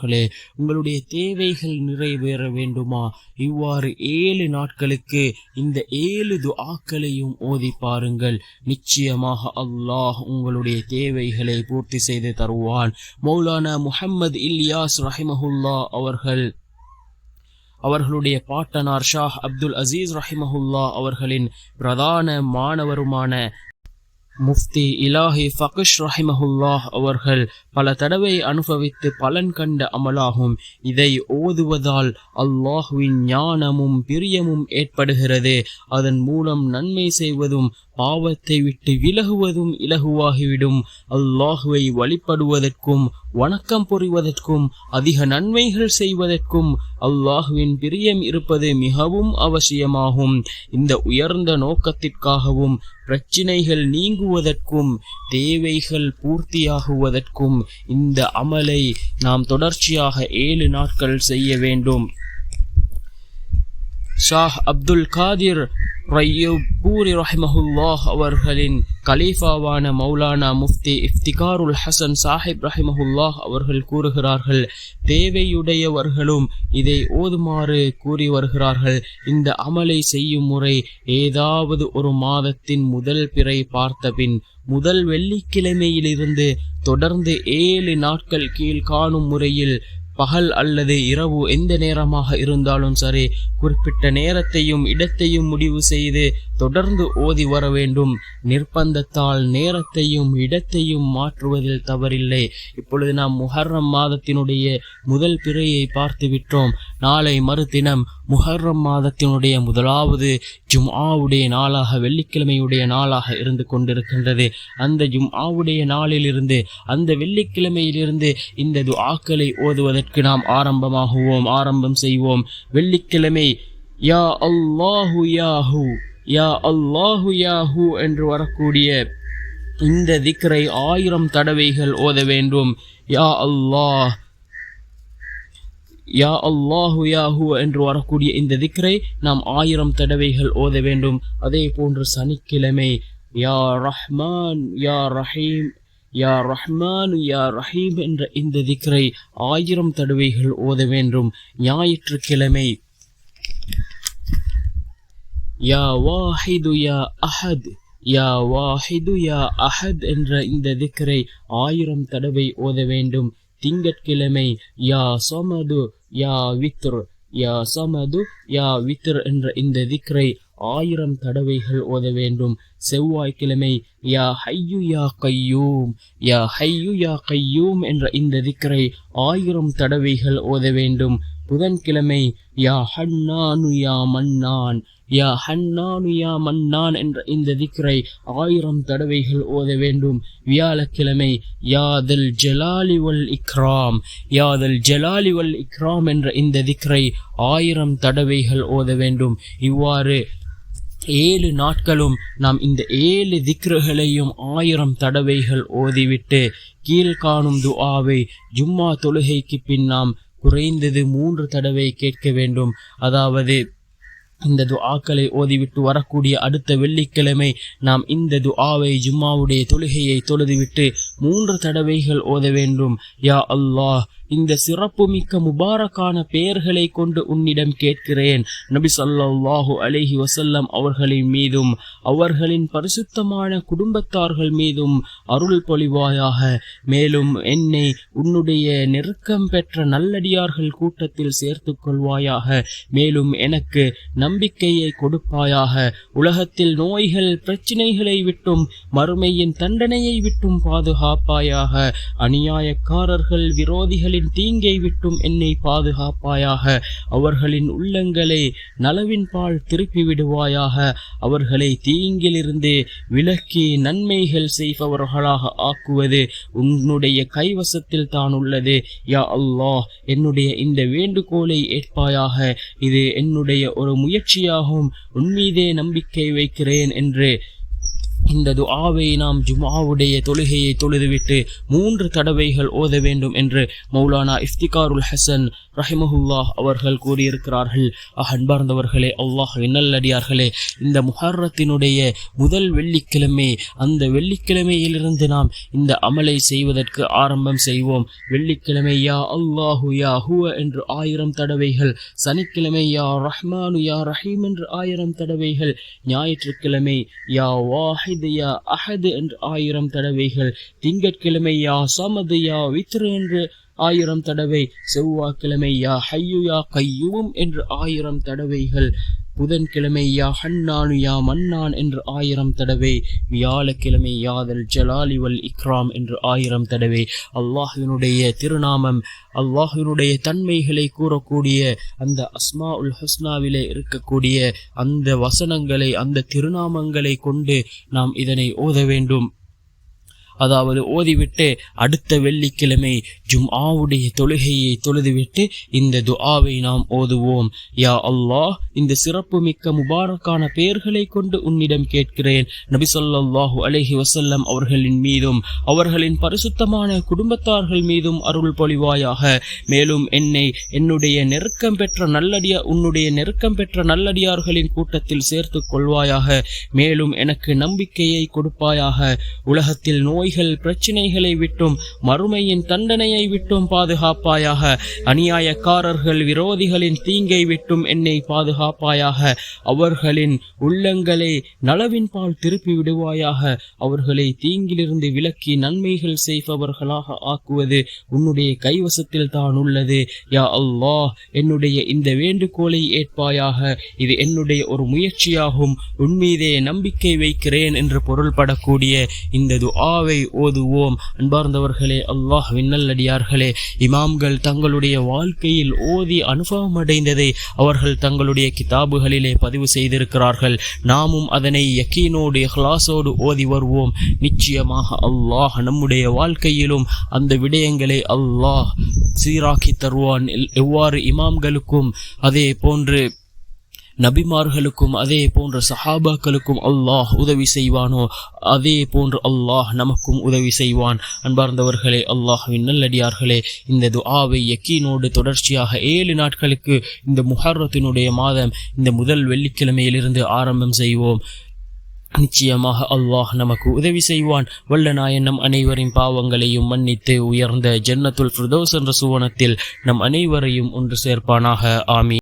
நல்லடியார்களே, உங்களுடைய தேவைகள் நிறைவேற வேண்டுமா? இவ்வாறு 7 நாட்களுக்கு இந்த 7 துஆக்களையும் ஓதி பாருங்கள். நிச்சயமாக அல்லாஹ் உங்களுடைய தேவைகளை பூர்த்தி செய்து தருவான். மௌலானா முஹம்மது இல்யாஸ் ரஹிமஹுல்லாஹ் அவர்களுடைய பாட்டனார் ஷாஹ் அப்துல் அசீஸ் ரஹிமஹுல்லாஹ் அவர்களின் பிரதான மாணவருமான முஃப்தி இலாஹி ஃபக்ஷ் ரஹிமஹுல்லாஹ் அவர்கள் பல தடவை அனுபவித்து பலன் கண்ட அமலாகும். இதை ஓதுவதால் அல்லாஹுவின் ஞானமும் பிரியமும் ஏற்படுகிறது. அதன் மூலம் நன்மை செய்வதும் பாவத்தை விட்டு விலகுவதும் இலகுவாகிவிடும். அல்லாஹுவை வழிபடுவதற்கும் வணக்கம் புரிவதற்கும் அதிக நன்மைகள் செய்வதற்கும் அல்லாஹுவின் பிரியம் இருப்பது மிகவும் அவசியமாகும். இந்த உயர்ந்த நோக்கத்திற்காகவும் பிரச்சினைகள் நீங்குவதற்கும் தேவைகள் பூர்த்தியாகுவதற்கும் இந்த அமலை நாம் தொடர்ச்சியாக 7 நாட்கள் செய்ய வேண்டும். ஷாஹ் அப்துல் காதிர் ரய்யூபூரி ரஹிமஹுல்லாஹ் அவர்களின் கலீஃபாவான மௌலானா முஃப்தி இஃப்திகாருல் ஹசன் சாஹிப் ரஹிமஹுல்லாஹ் அவர்கள் கூறுகிறார்கள், தேவையுடையவர்களும் இதை ஓதுமாறு கூறி வருகிறார்கள். இந்த அமலை செய்யும் முறை ஏதாவது ஒரு மாதத்தின் முதல் பிறை பார்த்த பின் முதல் வெள்ளிக்கிழமையிலிருந்து தொடர்ந்து 7 நாட்கள் கீழ் காணும் முறையில் பகல் அல்லது இரவு எந்த நேரமாக இருந்தாலும் சரி குறிப்பிட்ட நேரத்தையும் இடத்தையும் முடிவு செய்து தொடர்ந்து ஓதி வர வேண்டும். நிர்பந்தத்தால் நேரத்தையும் இடத்தையும் மாற்றுவதில் தவறில்லை. இப்பொழுது நாம் முஹர்ரம் மாதத்தினுடைய முதல் பிறையை பார்த்து விட்டோம். நாளை மறுதினம் முஹர்ரம் மாதத்தினுடைய முதலாவது ஜும்ஆவுடைய நாளாக வெள்ளிக்கிழமையுடைய நாளாக இருந்து கொண்டிருக்கின்றது. அந்த ஜும்ஆவுடைய நாளிலிருந்து அந்த வெள்ளிக்கிழமையிலிருந்து இந்த துஆக்களை ஓதுவதற்கு நாம் ஆரம்பம் செய்வோம். வெள்ளிக்கிழமை யா அல்லாஹு யாஹு யா அல்லாஹு யாஹு என்று வரக்கூடிய இந்த திக்ரை 1000 தடவைகள் ஓத வேண்டும். யா அல்லாஹ் யா அல்லாஹு யாஹு என்று வரக்கூடிய இந்த திக்ரை நாம் 1000 தடவைகள் ஓத வேண்டும். அதே போன்று சனிக்கிழமை யா ரஹ்மான் யா ரஹீம் யா ரஹ்மான் யா ரஹீம் என்ற இந்த திக்ரை 1000 தடவைகள் ஓத வேண்டும். ஞாயிற்றுக்கிழமை யா வாஹிது யா அஹத் யா வாஹிது யா அஹத் என்ற இந்த திக்ரை 1000 தடவை ஓத வேண்டும். திங்கட்கிழமை யா சமது யா வித்ர் யா சமது யா வித்ர் என்ற இந்த திக்ரை 1000 தடவைகள் ஓத வேண்டும். செவ்வாய்க்கிழமை யா ஹய்யு யா கையூம் யா ஹய்யு யா கையூம் என்ற இந்த திக்ரை 1000 தடவைகள் ஓத வேண்டும். புதன்கிழமை யா ஹன்னானு யா மன்னான் யா ஹன்னானு யா மன்னான் என்ற இந்த திக்ரை 1000 தடவைகள் ஓத வேண்டும். வியாழக்கிழமை யாதல் ஜலாலி வல் இக்ராம் யாதல் ஜலாலி வல் இக்ராம் என்ற இந்த திக்ரை 1000 தடவைகள் ஓத வேண்டும். இவ்வாறு 7 நாட்களும் நாம் இந்த 7 திக்ருகளையும் 1000 தடவைகள் ஓதிவிட்டு கீழ்காணும் துஆவை ஜும்மா தொழுகைக்கு பின் நாம் குறைந்தது 3 தடவை கேட்க வேண்டும். அதாவது இந்த துஆக்களை ஓதிவிட்டு வரக்கூடிய அடுத்த வெள்ளிக்கிழமை நாம் இந்த துஆவை ஜும்மாவுடைய தொழுகையை தொழுதுவிட்டு 3 தடவைகள் ஓத வேண்டும். யா அல்லாஹ், இந்த சிறப்புமிக்க முபாரக்கான பெயர்களை கொண்டு உன்னிடம் கேட்கிறேன். நபி ஸல்லல்லாஹு அலைஹி வஸல்லம் அவர்களின் மீதும் அவர்களின் பரிசுத்தமான குடும்பத்தார்கள் மீதும் அருள் பொழிவாயாக. மேலும் என்னை உன்னுடைய நெருக்கம் பெற்ற நல்லடியார்கள் கூட்டத்தில் சேர்த்துக் கொள்வாயாக. மேலும் எனக்கு நம்பிக்கையை கொடுப்பாயாக. உலகத்தில் நோய்கள் பிரச்சினைகளை விட்டும் மறுமையின் தண்டனையை விட்டும் பாதுகாப்பாயாக. அநியாயக்காரர்கள் விரோதிகளின் தீங்கை விட்டும் என்னை பாதுகாப்பாயாக. அவர்களின் உள்ளங்களை நலவின் பால் திருப்பி விடுவாயாக. அவர்களை தீங்கிலிருந்து விலக்கி நன்மைகள் செய்பவர்களாக ஆக்குவது உன்னுடைய கைவசத்தில் தான் உள்ளது. யா அல்லாஹ், என்னுடைய இந்த வேண்டுகோளை ஏற்பாயாக. இது என்னுடைய ஒரு முயற்சியாகும். உன்மீதே நம்பிக்கை வைக்கிறேன் என்று இந்த துஆவை நாம் ஜும்ஆவுடைய தொழுகையை தொழுதுவிட்டு 3 தடவைகள் ஓத வேண்டும் என்று மௌலானா இஃப்திகாருல் ஹசன் ரஹிமஹுல்லாஹ் அவர்கள் கூறியிருக்கிறார்கள். அன்பார்ந்தவர்களே, அல்லாஹ்வின் நல்லடியார்களே, இந்த முஹர்ரத்தினுடைய முதல் வெள்ளிக்கிழமை, அந்த வெள்ளிக்கிழமையிலிருந்து நாம் இந்த அமலை செய்வதற்கு ஆரம்பம் செய்வோம். வெள்ளிக்கிழமை யா அல்லாஹு யா ஹுவ என்று 1000 தடவைகள், சனிக்கிழமை யா ரஹ்மானு யா ரஹீம் என்று 1000 தடவைகள், ஞாயிற்றுக்கிழமை யா வாஹித் யா அஹத் என்று 1000 தடவைகள், திங்கட்கிழமை யா சமது யா வித்ர் என்று 1000 தடவை, செவ்வாய்க்கிழமை யா ஹய்யு யா கையூம் என்று 1000 தடவைகள், புதன்கிழமை யா ஹன்னானு யா மன்னான் என்று 1000 தடவை, வியாழக்கிழமை யாதல் ஜலாலி வல் இக்ராம் என்று 1000 தடவை. அல்லாஹ்வினுடைய திருநாமம், அல்லாஹ்வினுடைய தன்மைகளை கூறக்கூடிய அந்த அஸ்மா உல் ஹுஸ்னாவிலே இருக்கக்கூடிய அந்த வசனங்களை, அந்த திருநாமங்களை கொண்டு நாம் இதனை ஓத வேண்டும். அதாவது ஓதிவிட்டு அடுத்த வெள்ளிக்கிழமை ஜும்ஆவுடைய தொழுகையை தொழுதுவிட்டு இந்த துஆவை நாம் ஓதுவோம். யா அல்லாஹ், இந்த சிறப்பு மிக்க முபாரக்கான பெயர்களை கொண்டு உன்னிடம் கேட்கிறேன். நபி ஸல்லல்லாஹு அலைஹி வஸல்லம் அவர்களின் மீதும் அவர்களின் பரிசுத்தமான குடும்பத்தார்கள் மீதும் அருள் பொழிவாயாக. மேலும் என்னை உன்னுடைய நெருக்கம் பெற்ற நல்லடியார்களின் கூட்டத்தில் சேர்த்து கொள்வாயாக. மேலும் எனக்கு நம்பிக்கையை கொடுப்பாயாக. உலகத்தில் நோய்கள் பிரச்சனைகளை விட்டும் மறுமையின் தண்டனையை விட்டும் பாதுகாப்பாயாக. அநியாயக்காரர்கள் விரோதிகளின் தீங்கை விட்டும் என்னை பாதுகாப்பாயாக. அவர்களின் உள்ளங்களை நலவின் பால் திருப்பி விடுவாயாக. அவர்களை தீங்கிலிருந்து விலக்கி நன்மைகள் செய்பவர்களாக ஆக்குவது உன்னுடைய கைவசத்தில் தான் உள்ளது. யா அல்லாஹ், என்னுடைய இந்த வேண்டுகோளை ஏற்பாயாக. இது என்னுடைய ஒரு முயற்சியாகும். உன்மீதே நம்பிக்கை வைக்கிறேன் என்று பொருள்படக்கூடிய இந்த துஆவை ஓதுவோம். அன்பார்ந்தவர்களே, அல்லாஹ்வின் நல்லடியார்களே, இமாம்கள் தங்களுடைய வாழ்க்கையில் ஓதி அனுபவம் அடைந்ததை அவர்கள் தங்களுடைய கிதாபுகளிலே பதிவு செய்திருக்கிறார்கள். நாமும் அதனை யக்கீனோடு இஹ்லாஸோடு ஓதி வருவோம். நிச்சயமாக அல்லாஹ் நம்முடைய வாழ்க்கையிலும் அந்த விடயங்களை அல்லாஹ் சீராக்கி தருவான். எவ்வாறு இமாம்களுக்கும் அதே போன்று நபிமார்களுக்கும் அதே போன்ற சஹாபாக்களுக்கும் அல்லாஹ் உதவி செய்வானோ அதே போன்று அல்லாஹ் நமக்கும் உதவி செய்வான். அன்பார்ந்தவர்களே, அல்லாஹ்வின் நல்லடியார்களே, இந்த துஆவை யக்கீனோடு தொடர்ச்சியாக 7 நாட்களுக்கு இந்த முஹர்ரத்தினுடைய மாதம் இந்த முதல் வெள்ளிக்கிழமையிலிருந்து ஆரம்பம் செய்வோம். நிச்சயமாக அல்லாஹ் நமக்கு உதவி செய்வான். வல்ல நாயன் நம் அனைவரின் பாவங்களையும் மன்னித்து உயர்ந்த ஜன்னத்துல் ஃபிர்தௌஸ் என்ற சுவனத்தில் நம் அனைவரையும் ஒன்று சேர்ப்பானாக. ஆமீன்.